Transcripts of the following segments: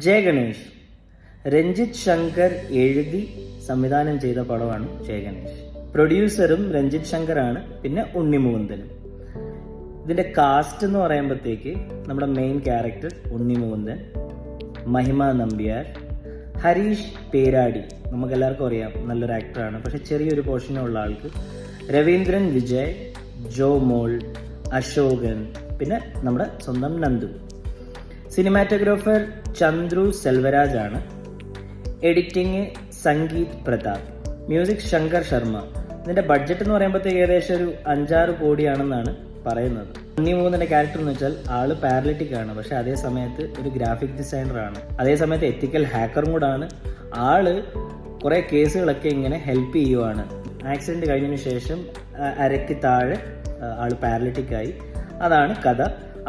ജയ ഗണേഷ് രഞ്ജിത്ത് ശങ്കർ എഴുതി സംവിധാനം ചെയ്ത പടമാണ് ജയ ഗണേഷ്. പ്രൊഡ്യൂസറും രഞ്ജിത്ത് ശങ്കറാണ്, പിന്നെ ഉണ്ണി മുകുന്ദനും. ഇതിന്റെ കാസ്റ്റ് എന്ന് പറയുമ്പോഴത്തേക്ക് നമ്മുടെ മെയിൻ ക്യാരക്ടർ ഉണ്ണി മുകുന്ദൻ, മഹിമ നമ്പ്യാർ, ഹരീഷ് പേരാടി, നമുക്കെല്ലാവർക്കും അറിയാം നല്ലൊരു ആക്ടറാണ്, പക്ഷെ ചെറിയൊരു പോർഷനുള്ള ആൾക്ക്, രവീന്ദ്രൻ വിജയ്, ജോ മോൾ, അശോകൻ, പിന്നെ നമ്മുടെ സ്വന്തം നന്ദു. സിനിമാറ്റോഗ്രാഫർ ചന്ദ്രു സെൽവരാജ് ആണ്. Editing Sangeeth Prathap, music Shankar Sharma. ഇതിന്റെ ബഡ്ജറ്റ് എന്ന് പറയുമ്പോഴത്തേക്ക് ഏകദേശം ഒരു 5-6 കോടിയാണെന്നാണ് പറയുന്നത്. ഉണ്ണി മുകുന്ദന്റെ ക്യാരക്ടർ എന്ന് വെച്ചാൽ ആള് പാരലിറ്റിക് ആണ്, പക്ഷെ അതേ സമയത്ത് ഒരു ഗ്രാഫിക് ഡിസൈനർ ആണ്, അതേ സമയത്ത് എത്തിക്കൽ ഹാക്കറും കൂടാണ്. ആള് കുറെ കേസുകളൊക്കെ ഇങ്ങനെ ഹെൽപ്പ് ചെയ്യുവാണ്. ആക്സിഡന്റ് കഴിഞ്ഞതിന് ശേഷം അരയ്ക്ക് താഴെ ആള് പാരലിറ്റിക് ആയി. അതാണ് കഥ.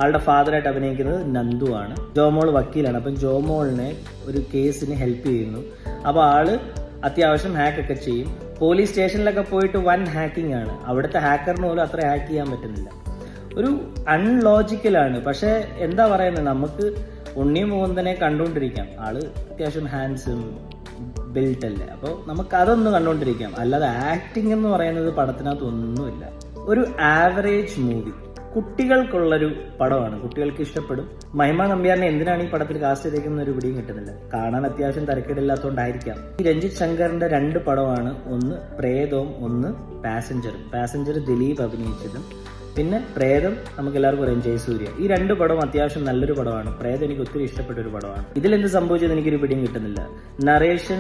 ആളുടെ ഫാദറായിട്ട് അഭിനയിക്കുന്നത് നന്ദു ആണ്. ജോമോൾ വക്കീലാണ്, അപ്പം ജോമോളിനെ ഒരു കേസിന് ഹെൽപ്പ് ചെയ്യുന്നു. അപ്പോൾ ആള് അത്യാവശ്യം ഹാക്കൊക്കെ ചെയ്യും. പോലീസ് സ്റ്റേഷനിലൊക്കെ പോയിട്ട് വൻ ഹാക്കിംഗ് ആണ്. അവിടുത്തെ ഹാക്കറിന് പോലും അത്ര ഹാക്ക് ചെയ്യാൻ പറ്റുന്നില്ല. ഒരു അൺലോജിക്കലാണ്. പക്ഷെ എന്താ പറയുന്നത്, നമുക്ക് ഉണ്ണി മുകുന്ദനെ കണ്ടുകൊണ്ടിരിക്കാം. ആള് അത്യാവശ്യം ഹാൻഡ്സും ബിൽറ്റ് അല്ലേ, അപ്പോൾ നമുക്ക് അതൊന്ന് കണ്ടുകൊണ്ടിരിക്കാം. അല്ലാതെ ആക്ടിങ് എന്ന് പറയുന്നത് പടത്തിനകത്ത് ഒന്നുമില്ല. ഒരു ആവറേജ് മൂവി, കുട്ടികൾക്കുള്ളൊരു പടമാണ്, കുട്ടികൾക്ക് ഇഷ്ടപ്പെടും. മഹിമ നമ്പ്യാറിനെ എന്തിനാണ് ഈ പടത്തിൽ കാസ്റ്റ് ചെയ്തേക്കുന്ന ഒരു പിടിയും കിട്ടുന്നില്ല. കാണാൻ അത്യാവശ്യം തരക്കേടില്ലാത്തതുകൊണ്ടായിരിക്കാം. ഈ രഞ്ജിത്ത് ശങ്കറിന്റെ 2 പടമാണ്, ഒന്ന് പ്രേതവും ഒന്ന് പാസഞ്ചറും. പാസഞ്ചർ ദിലീപ് അഭിനയിച്ചതും, പിന്നെ പ്രേതം നമുക്ക് എല്ലാവർക്കും അറിയാം ജയസൂര്യ. ഈ 2 പടവും അത്യാവശ്യം നല്ലൊരു പടമാണ്. പ്രേതം എനിക്ക് ഒത്തിരി ഇഷ്ടപ്പെട്ട ഒരു പടമാണ്. ഇതിലെന്ത് സംഭവിച്ചത് എനിക്കൊരു പിടിയും കിട്ടുന്നില്ല. നറേഷൻ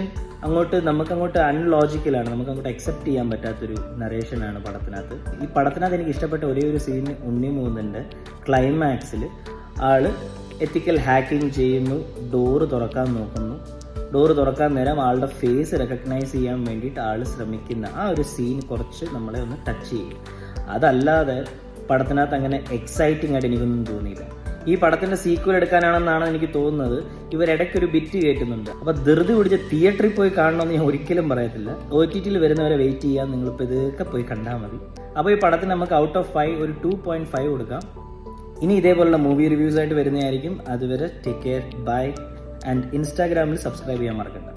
നമുക്കങ്ങോട്ട് അൺലോജിക്കലാണ്, നമുക്കങ്ങോട്ട് അക്സെപ്റ്റ് ചെയ്യാൻ പറ്റാത്തൊരു നറേഷനാണ് പടത്തിനകത്ത്. ഈ പടത്തിനകത്ത് എനിക്ക് ഇഷ്ടപ്പെട്ട ഒരേ ഒരു സീൻ ഉണ്ണി മുകുന്ദന്റെ ക്ലൈമാക്സിൽ ആള് എത്തിക്കൽ ഹാക്കിംഗ് ചെയ്യുന്നു, ഡോറ് തുറക്കാൻ നോക്കുന്നു. ഡോറ് തുറക്കാൻ നേരം ആളുടെ ഫേസ് റെക്കഗ്നൈസ് ചെയ്യാൻ വേണ്ടിയിട്ട് ആള് ശ്രമിക്കുന്ന ആ ഒരു സീൻ കുറച്ച് നമ്മളെ ഒന്ന് ടച്ച് ചെയ്യും. അതല്ലാതെ പടത്തിനകത്ത് അങ്ങനെ എക്സൈറ്റിംഗ് ആയിട്ട് എനിക്കൊന്നും തോന്നിയില്ല. ഈ പടത്തിന്റെ സീക്വൽ എടുക്കാനാണെന്നാണ് എനിക്ക് തോന്നുന്നത്. ഇവരിടയ്ക്കൊരു ബിറ്റ് കേട്ടുന്നുണ്ട്. അപ്പൊ ധൃതി പിടിച്ച് തിയേറ്ററിൽ പോയി കാണണമെന്ന് ഞാൻ ഒരിക്കലും പറയത്തില്ല. OTT വരുന്നവരെ വെയിറ്റ് ചെയ്യാൻ, നിങ്ങളിപ്പോൾ ഇതൊക്കെ പോയി കണ്ടാൽ മതി. അപ്പോൾ ഈ പടത്തിന് നമുക്ക് ഔട്ട് ഓഫ് 5 ഒരു 2.5 കൊടുക്കാം. ഇനി ഇതേപോലുള്ള മൂവി റിവ്യൂസ് ആയിട്ട് വരുന്നതായിരിക്കും. അതുവരെ ടേക്ക് കെയർ, ബൈ. ആൻഡ് ഇൻസ്റ്റാഗ്രാമിൽ സബ്സ്ക്രൈബ് ചെയ്യാൻ മറക്കണ്ട.